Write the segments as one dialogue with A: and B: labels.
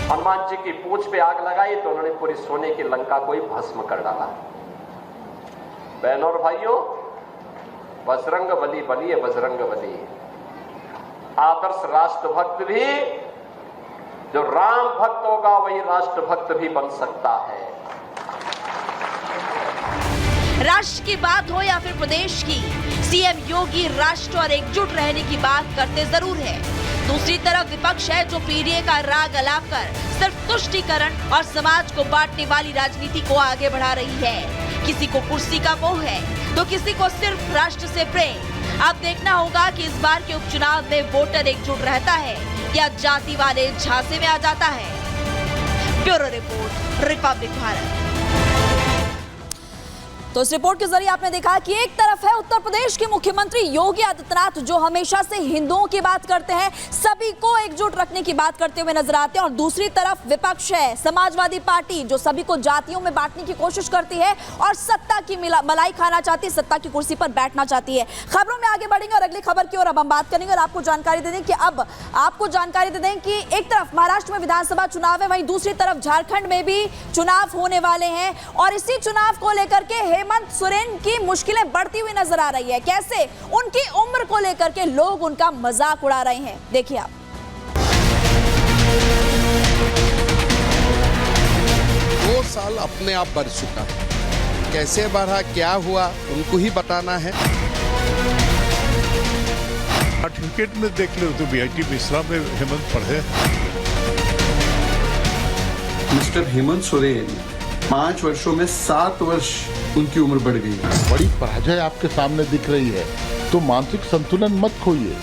A: हनुमान जी की पूंछ पे आग लगाई तो उन्होंने पूरी सोने की लंका को ही भस्म कर डाला। बहनों और भाइयों, बजरंग बली बलिए बजरंग बली। आदर्श राष्ट्रभक्त भी, जो राम भक्त होगा वही राष्ट्रभक्त भी बन सकता है।
B: राष्ट्र की बात हो या फिर प्रदेश की, सीएम योगी राष्ट्र और एकजुट रहने की बात करते जरूर है। दूसरी तरफ विपक्ष है जो पीडीए का राग अलापकर सिर्फ तुष्टीकरण और समाज को बांटने वाली राजनीति को आगे बढ़ा रही है। किसी को कुर्सी का मोह है तो किसी को सिर्फ राष्ट्र से प्रेम। अब देखना होगा कि इस बार के उपचुनाव में वोटर एकजुट रहता है या जाति वाले झांसे में आ जाता है। Bureau report, Republic Bharat.
C: तो इस रिपोर्ट के जरिए आपने देखा कि एक तरफ है उत्तर प्रदेश के मुख्यमंत्री योगी आदित्यनाथ, जो हमेशा से हिंदुओं की बात करते हैं, सभी को एकजुट रखने की बात करते हुए नजर आते हैं, और दूसरी तरफ विपक्ष है समाजवादी पार्टी, जो सभी को जातियों में बांटने की कोशिश करती है और सत्ता की मलाई खाना चाहती है, सत्ता की कुर्सी पर बैठना चाहती है। खबरों में आगे बढ़ेंगे और अगली खबर की ओर अब हम बात करेंगे और आपको जानकारी दे दें कि एक तरफ महाराष्ट्र में विधानसभा चुनाव है, वहीं दूसरी तरफ झारखंड में भी चुनाव होने वाले हैं, और इसी चुनाव को लेकर के हेमंत सोरेन की मुश्किलें बढ़ती हुई नजर आ रही है। कैसे उनकी उम्र को लेकर के लोग उनका मजाक उड़ा रहे हैं, देखिए आप।
D: 2 साल अपने आप बढ़ चुका है, कैसे बढ़ा, क्या हुआ, उनको ही बताना है।
E: सर्टिफिकेट में देख लो तो बीआईटी मिश्रा में हेमंत पढ़े।
F: मिस्टर हेमंत सोरेन 5 वर्षों में 7 वर्ष उनकी उम्र बढ़ गई है।
G: बड़ी पराजय आपके सामने दिख रही है, तो मानसिक संतुलन मत खोइए।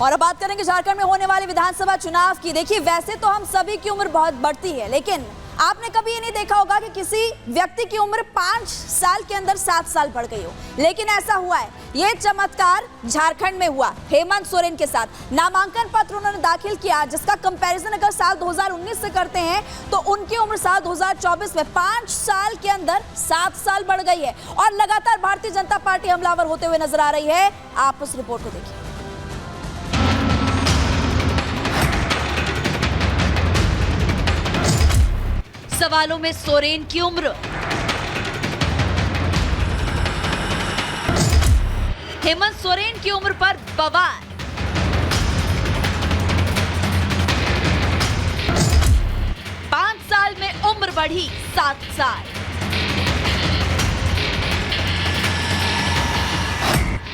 C: और अब बात करेंगे झारखंड में होने वाले विधानसभा चुनाव की। देखिए, वैसे तो हम सभी की उम्र बहुत बढ़ती है, लेकिन आपने कभी ये नहीं देखा होगा कि किसी व्यक्ति की उम्र 5 साल के अंदर 7 साल बढ़ गई हो, लेकिन ऐसा हुआ है। ये चमत्कार झारखंड में हुआ हेमंत सोरेन के साथ। नामांकन पत्र उन्होंने दाखिल किया, जिसका कंपैरिजन अगर साल 2019 से करते हैं तो उनकी उम्र साल 2024 में 5 साल के अंदर 7 साल बढ़ गई है, और लगातार भारतीय जनता पार्टी हमलावर होते हुए नजर आ रही है। आप उस रिपोर्ट को देखिए।
B: सवालों में सोरेन की उम्र। हेमंत सोरेन की उम्र पर बवाल। पांच साल में उम्र बढ़ी 7 साल।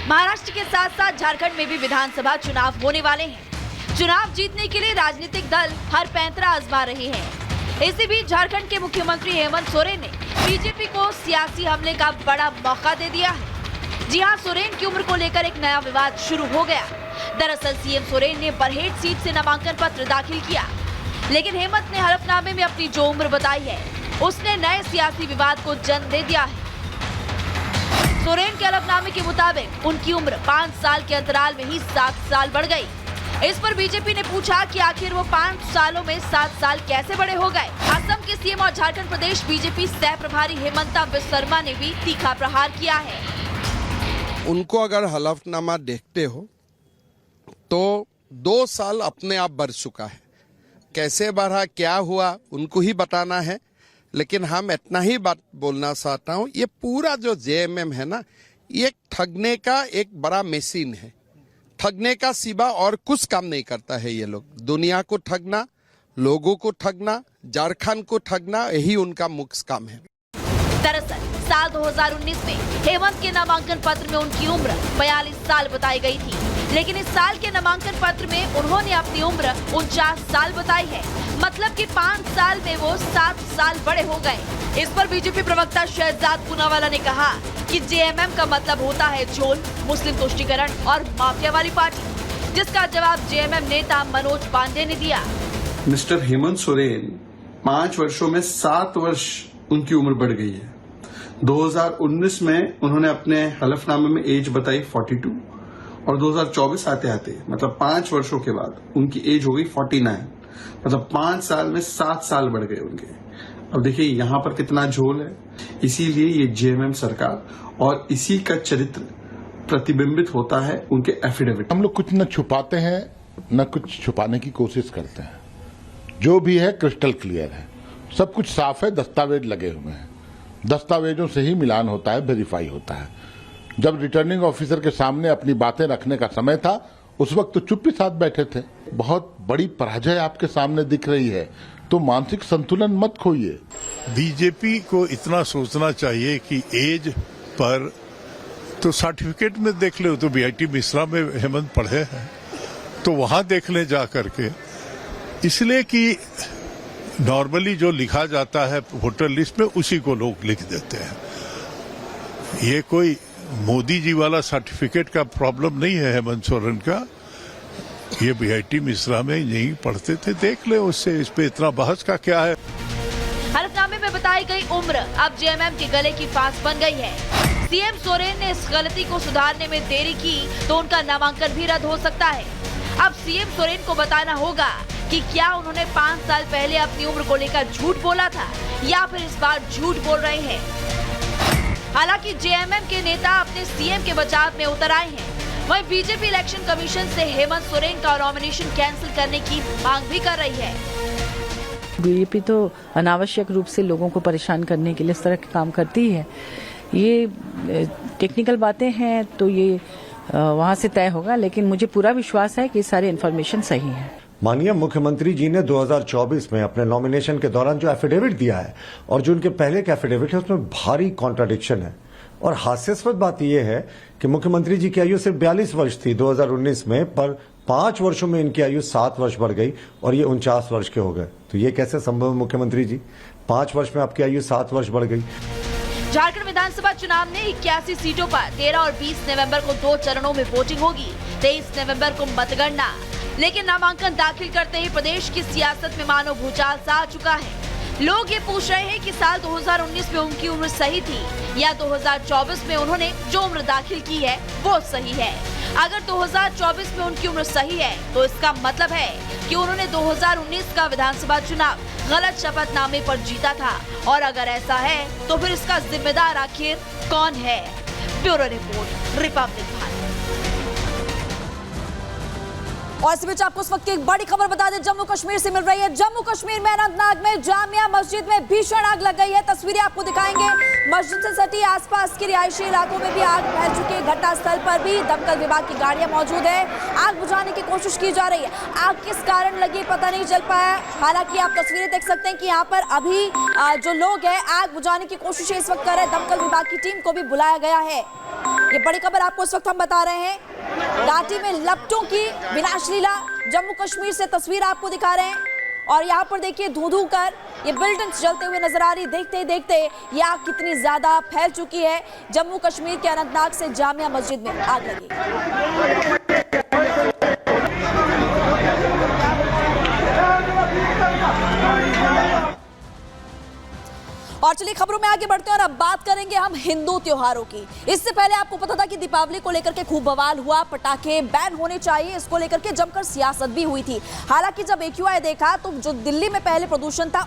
B: महाराष्ट्र के साथ साथ झारखंड में भी विधानसभा चुनाव होने वाले हैं। चुनाव जीतने के लिए राजनीतिक दल हर पैंतरा आजमा रहे हैं। इसी बीच झारखंड के मुख्यमंत्री हेमंत सोरेन ने बीजेपी को सियासी हमले का बड़ा मौका दे दिया है। जी हां, सोरेन की उम्र को लेकर एक नया विवाद शुरू हो गया। दरअसल सीएम सोरेन ने बरहेट सीट से नामांकन पत्र दाखिल किया, लेकिन हेमंत ने हलफनामे में अपनी जो उम्र बताई है, उसने नए सियासी विवाद को जन्म दे दिया है। सोरेन के हलफनामे के मुताबिक उनकी उम्र 5 साल के अंतराल में ही 7 साल बढ़ गई। इस पर बीजेपी ने पूछा कि आखिर वो 5 सालों में 7 साल कैसे बड़े हो गए। असम के सीएम और झारखंड प्रदेश बीजेपी सह प्रभारी हेमंता बिस्वा शर्मा ने भी तीखा प्रहार किया है।
D: उनको अगर हलफनामा देखते हो तो 2 साल अपने आप बढ़ चुका है, कैसे बढ़ा, क्या हुआ, उनको ही बताना है। लेकिन हम इतना ही बात बोलना चाहता हूँ, ये पूरा जो जेएमएम है ना, ये ठगने का एक बड़ा मशीन है। ठगने का सिवा और कुछ काम नहीं करता है ये लोग। दुनिया को ठगना, लोगों को ठगना, झारखंड को ठगना, यही उनका मुख्य काम है।
B: दरअसल साल 2019 में हेमंत के नामांकन पत्र में उनकी उम्र 42 साल बताई गई थी, लेकिन इस साल के नामांकन पत्र में उन्होंने अपनी उम्र 49 साल बताई है। मतलब कि 5 साल में वो 7 साल बड़े हो गए। इस पर बीजेपी प्रवक्ता शहजाद पूनावाला ने कहा कि जेएमएम का मतलब होता है झोल, मुस्लिम तुष्टीकरण और माफिया वाली पार्टी, जिसका जवाब जेएमएम नेता मनोज पांडे ने दिया।
F: मिस्टर हेमंत सोरेन 5 वर्षों में 7 वर्ष उनकी उम्र बढ़ गई है। 2019 में उन्होंने अपने हलफनामे में एज बताई 42, और 2024 आते आते मतलब 5 वर्षों के बाद उनकी एज हो गई 49। मतलब 5 साल में 7 साल बढ़ गए उनके। अब देखिए यहाँ पर कितना झोल है। इसीलिए ये जेएमएम सरकार और इसी का चरित्र प्रतिबिंबित होता है उनके एफिडेविट।
G: हम लोग कुछ न छुपाते हैं न कुछ छुपाने की कोशिश करते हैं। जो भी है क्रिस्टल क्लियर है, सब कुछ साफ है, दस्तावेज लगे हुए हैं। दस्तावेजों से ही मिलान होता है, वेरीफाई होता है। जब रिटर्निंग ऑफिसर के सामने अपनी बातें रखने का समय था, उस वक्त तो चुप्पी साथ बैठे थे। बहुत बड़ी पराजय आपके सामने दिख रही है, तो मानसिक संतुलन मत खोइए।
E: बीजेपी को इतना सोचना चाहिए कि एज पर तो सर्टिफिकेट में देख ले, तो बीआईटी मिश्रा में हेमंत पढ़े हैं, तो वहां देख ले जा करके। इसलिए कि नॉर्मली जो लिखा जाता है वोटर लिस्ट में, उसी को लोग लिख देते हैं। ये कोई मोदी जी वाला सर्टिफिकेट का प्रॉब्लम नहीं है हेमंत सोरेन का। ये बीआईटी मिश्रा में यही पढ़ते थे, देख ले उससे, इस पे इतना बहस का क्या है।
B: हलफनामे में बताई गई उम्र अब जेएमएम के गले की फांस बन गई है। सीएम सोरेन ने इस गलती को सुधारने में देरी की तो उनका नामांकन भी रद्द हो सकता है। अब सीएम सोरेन को बताना होगा कि क्या उन्होंने 5 साल पहले अपनी उम्र को लेकर झूठ बोला था या फिर इस बार झूठ बोल रहे हैं। हालांकि जेएमएम के नेता अपने सीएम के बचाव में उतर आए हैं। वहीं बीजेपी इलेक्शन कमीशन से हेमंत सोरेन का नॉमिनेशन कैंसिल करने की मांग भी कर रही है।
H: बीजेपी तो अनावश्यक रूप से लोगों को परेशान करने के लिए इस तरह के काम करती है। ये टेक्निकल बातें हैं तो ये वहां से तय होगा, लेकिन मुझे पूरा विश्वास है कि सारी इन्फॉर्मेशन सही है।
I: माननीय मुख्यमंत्री जी ने 2024 में अपने नॉमिनेशन के दौरान जो एफिडेविट दिया है और जो उनके पहले का एफिडेविट है, उसमें भारी कॉन्ट्राडिक्शन है। और हास्यास्पद बात यह है कि मुख्यमंत्री जी की आयु सिर्फ 42 वर्ष थी 2019 में, पर 5 वर्षों में इनकी आयु 7 वर्ष बढ़ गई और ये 49 वर्ष के हो गए। तो ये कैसे संभव है मुख्यमंत्री जी? 5 वर्ष में आपकी आयु 7 वर्ष बढ़ गई।
B: झारखंड विधानसभा चुनाव में 81 सीटों पर 13 और 20 नवंबर को 2 चरणों में वोटिंग होगी। 23 नवंबर को मतगणना। लेकिन नामांकन दाखिल करते ही प्रदेश की सियासत में मानो भूचाल सा आ चुका है। लोग ये पूछ रहे हैं कि साल 2019 में उनकी उम्र सही थी या 2024 में उन्होंने जो उम्र दाखिल की है वो सही है। अगर 2024 में उनकी उम्र सही है तो इसका मतलब है कि उन्होंने 2019 का विधानसभा चुनाव गलत शपथनामे पर जीता था। और अगर ऐसा है तो फिर इसका जिम्मेदार आखिर कौन है? Bureau report, Republic Bharat.
C: और इस बीच आपको उस वक्त की एक बड़ी खबर बता दें, जम्मू कश्मीर से मिल रही है। जम्मू कश्मीर में अनंतनाग में जामिया मस्जिद में भीषण आग लग गई है। तस्वीरें आपको दिखाएंगे। मस्जिद से सटी आसपास के रिहायशी इलाकों में भी आग फैल चुकी है। घटनास्थल पर भी दमकल विभाग की गाड़ियां मौजूद है। आग बुझाने की कोशिश की जा रही है। आग किस कारण लगी पता नहीं चल पाया। हालांकि आप तस्वीरें देख सकते हैं कि यहाँ पर अभी जो लोग हैं आग बुझाने की कोशिश इस वक्त कर रहे हैं। दमकल विभाग की टीम को भी बुलाया गया है। ये बड़ी खबर आपको इस वक्त हम बता रहे हैं। घाटी में लपटों की विनाश लीला, जम्मू कश्मीर से तस्वीर आपको दिखा रहे हैं। और यहाँ पर देखिए धू-धू कर ये बिल्डिंग्स जलते हुए नजर आ रही। देखते ही देखते ये आग कितनी ज्यादा फैल चुकी है। जम्मू कश्मीर के अनंतनाग से जामिया मस्जिद में आग लगी। और चलिए खबरों में आगे बढ़ते हैं और अब बात करेंगे हम हिंदू त्योहारों की। इससे पहले आपको पता था कि दीपावली को लेकर के खूब बवाल हुआ, पटाखे बैन होने चाहिए, इसको लेकर के जमकर सियासत भी हुई थी। हालांकि जब एक्यूआई देखा तो जो दिल्ली में पहले प्रदूषण था